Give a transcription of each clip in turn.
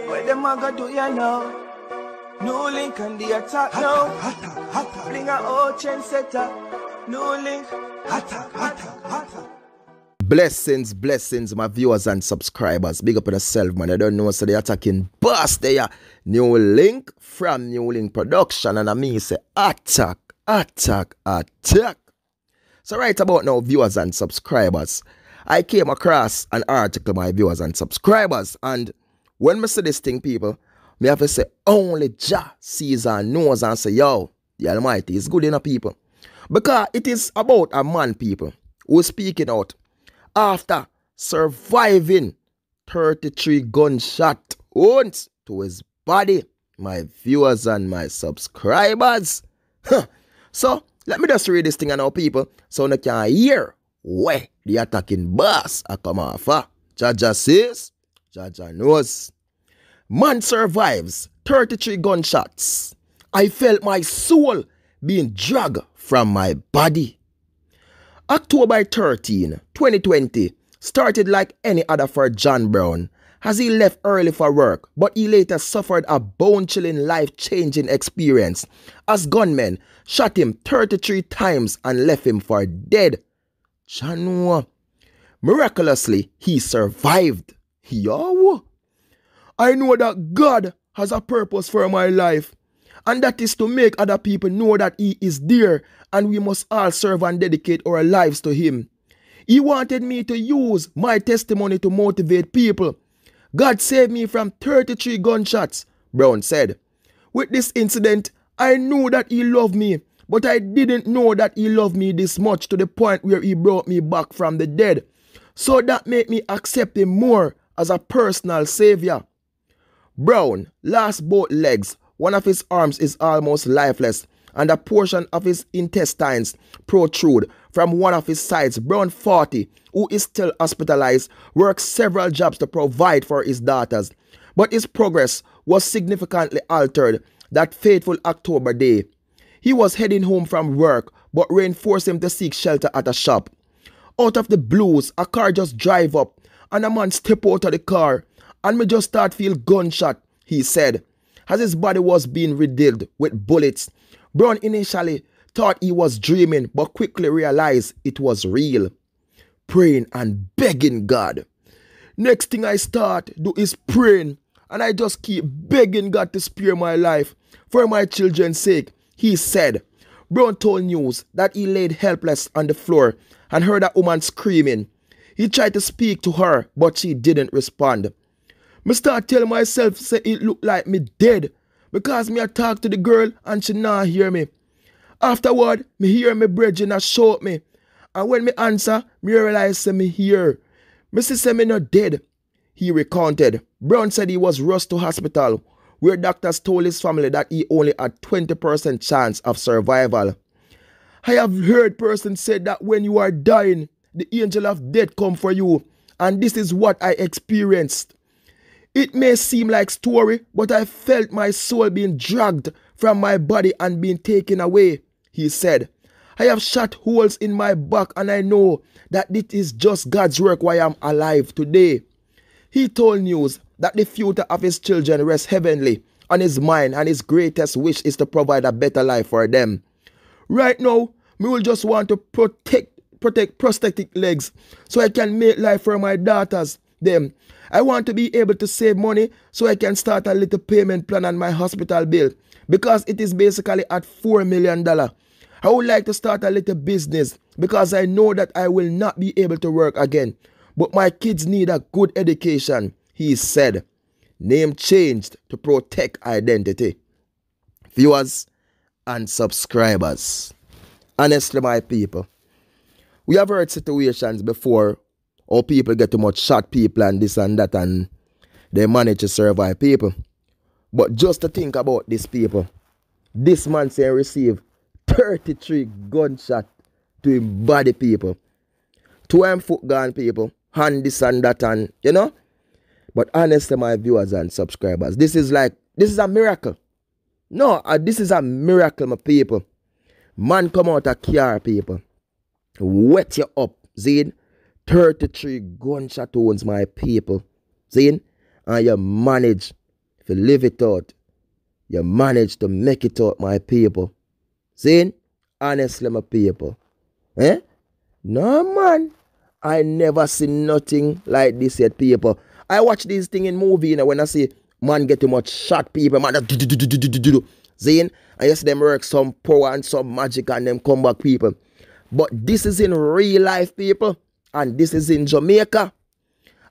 What them a go do ya now? New link on the attack now. Bring a old chain setter. New link. Blessings, my viewers and subscribers. Big up on yourself, man. I don't know, so they attacking boss there. New link from New Link Production. And I mean, say attack. So right about now, viewers and subscribers, I came across an article, my viewers and subscribers. And when I say this thing, people, me have to say, only Jah sees and knows and say, yo, the Almighty is good enough, people. Because it is about a man, people, who is speaking out after surviving 33 gunshot wounds to his body, my viewers and my subscribers. So, let me just read this thing now, people, so you can hear where the attacking boss are come off. Jah says, Jah knows. Man survives 33 gunshots. I felt my soul being dragged from my body. October 13, 2020 started like any other for John Brown as he left early for work, but he later suffered a bone-chilling, life-changing experience as gunmen shot him 33 times and left him for dead. John, miraculously, he survived. Yo, I know that God has a purpose for my life, and that is to make other people know that He is there and we must all serve and dedicate our lives to Him. He wanted me to use my testimony to motivate people. God saved me from 33 gunshots, Brown said. With this incident, I knew that He loved me, but I didn't know that He loved me this much to the point where He brought me back from the dead. So that made me accept Him more as a personal savior. Brown lost both legs. One of his arms is almost lifeless, and a portion of his intestines protrude from one of his sides. Brown, 40, who is still hospitalized, works several jobs to provide for his daughters, but his progress was significantly altered that fateful October day. He was heading home from work, but rain forced him to seek shelter at a shop. Out of the blues, a car just drive up, and a man step out of the car, and me just start feel gunshot, he said. As his body was being riddled with bullets, Brown initially thought he was dreaming, but quickly realized it was real. Praying and begging God. Next thing I start do is praying, and I just keep begging God to spare my life for my children's sake, he said. Brown told news that he laid helpless on the floor and heard a woman screaming. He tried to speak to her, but she didn't respond. Me start telling myself say it look like me dead because me a talk to the girl and she not hear me. Afterward, me hear me brethren a shout me. And when me answer, me realize say me hear. Me say me not dead, he recounted. Brown said he was rushed to hospital where doctors told his family that he only had 20% chance of survival. I have heard persons say that when you are dying, the angel of death come for you, and this is what I experienced. It may seem like story, but I felt my soul being dragged from my body and being taken away, he said. I have shot holes in my back and I know that it is just God's work why I'm alive today. He told news that the future of his children rests heavenly on his mind and his greatest wish is to provide a better life for them. Right now, me will just want to protect prosthetic legs so I can make life for my daughters, them. I want to be able to save money so I can start a little payment plan on my hospital bill because it is basically at $4 million. I would like to start a little business because I know that I will not be able to work again. But my kids need a good education, he said. Name changed to protect identity. Viewers and subscribers. Honestly, my people, we have heard situations before or people get too much shot people and this and that and they manage to survive people. But just to think about these people, this man say receive 33 gunshot to him body, people. 2 him foot gone, people. Hand this and that and, you know. But honestly, my viewers and subscribers, this is a miracle. No, this is a miracle, my people. Man come out of car, people. Wet you up, Zed. 33 gunshot wounds, my people. See? And you manage to live it out. You manage to make it out, my people. See? Honestly, my people. Eh? No, man. I never seen nothing like this yet, people. I watch these things in movie, you know, when I see man get too much shot, people, man, see? And you see them work some power and some magic and them come back, people. But this is in real life, people. And this is in Jamaica.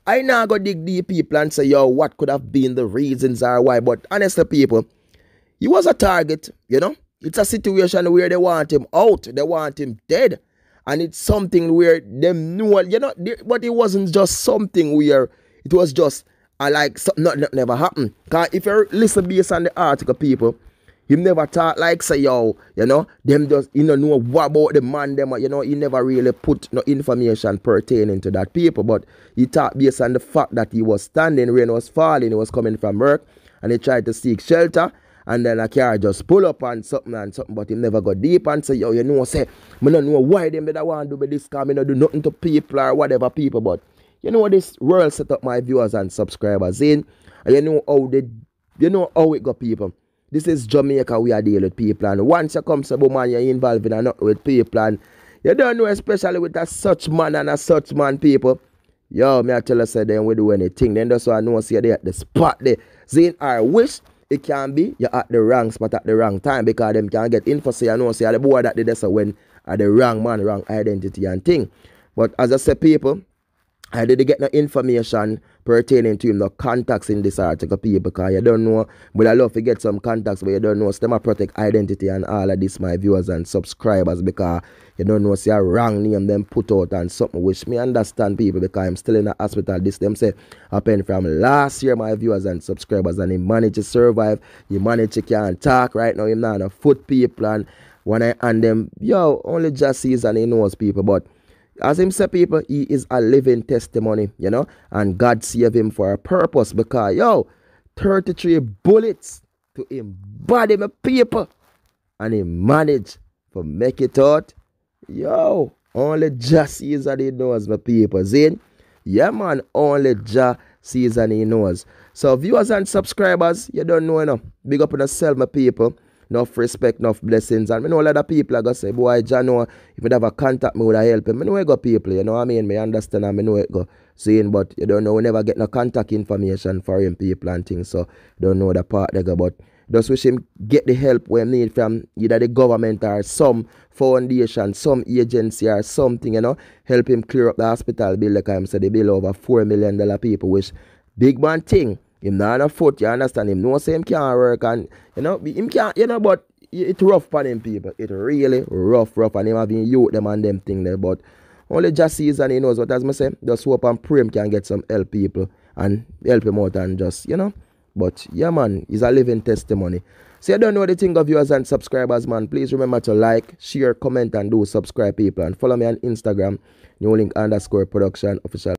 I now go dig deep, people, and say, yo, what could have been the reasons or why? But honestly, people, he was a target, you know. It's a situation where they want him out. They want him dead. And it's something where them know, you know, but it wasn't just something where it was just like something that never happened. Because if you listen based on the article, people, he never talk like say, yo, you know, them just, you know what about the man, them, you know, he never really put no information pertaining to that people. But he talked based on the fact that he was standing, rain was falling, he was coming from work, and he tried to seek shelter. And then a car just pull up and something, but he never got deep and say, yo, you know, say, I don't know why them that want to do with this car, I don't do nothing to people or whatever people, but you know this world set up, my viewers and subscribers in, and you know how it got people. This is Jamaica, we are dealing with people, and once you come to man, you're involved in a not with people, and you don't know, especially with a such man and a such man people, yo, me I tell you, say, then we do anything, then that's why I know, see, they at the spot there. See, I wish it can be you're at the wrong spot at the wrong time, because them can get info, say, you know, say, the boy that did this when at the wrong man, wrong identity and thing. But as I say, people, I didn't get no information pertaining to him, no contacts in this article, people, because you don't know, but I love to get some contacts, but you don't know, so them protect identity and all of this, my viewers and subscribers, because you don't know, see a wrong name them put out and something, which me understand, people, because I'm still in the hospital. This them say happened from last year, my viewers and subscribers, and he managed to survive, he managed to can't talk right now, him not on a foot, people, and when I and them, yo, only just sees and he knows, people, but as him say, people, he is a living testimony, you know, and God saved him for a purpose, because, yo, 33 bullets to him body, my people, and he managed to make it out. Yo, only just sees and he knows, my people. Zin, yeah, man, only just sees and he knows. So, viewers and subscribers, you don't know enough. Big up on yourself, my people. Enough respect, enough blessings. And I know a lot of people are going to say, boy, Jano, if you have a contact me, would I help him? I know I got people, you know what I mean? I understand and I know it go saying, but you don't know, we never get no contact information for him, people and things. So, don't know the part they go, but just wish him get the help we need from either the government or some foundation, some agency or something, you know, help him clear up the hospital bill. Like I said, the bill over $4 million people, which big man thing. Him not on a foot, you understand? Him know say him can't work and, you know, him can't, you know, but it's rough for them people. It's really rough, and him having youth them and them thing there, but only just sees and he knows what, as I say, just hope and pray him can get some help people and help him out and just, you know. But yeah, man, it's a living testimony. So you don't know the thing of viewers and subscribers, man. Please remember to like, share, comment, and do subscribe, people. And follow me on Instagram, NewLink_production official.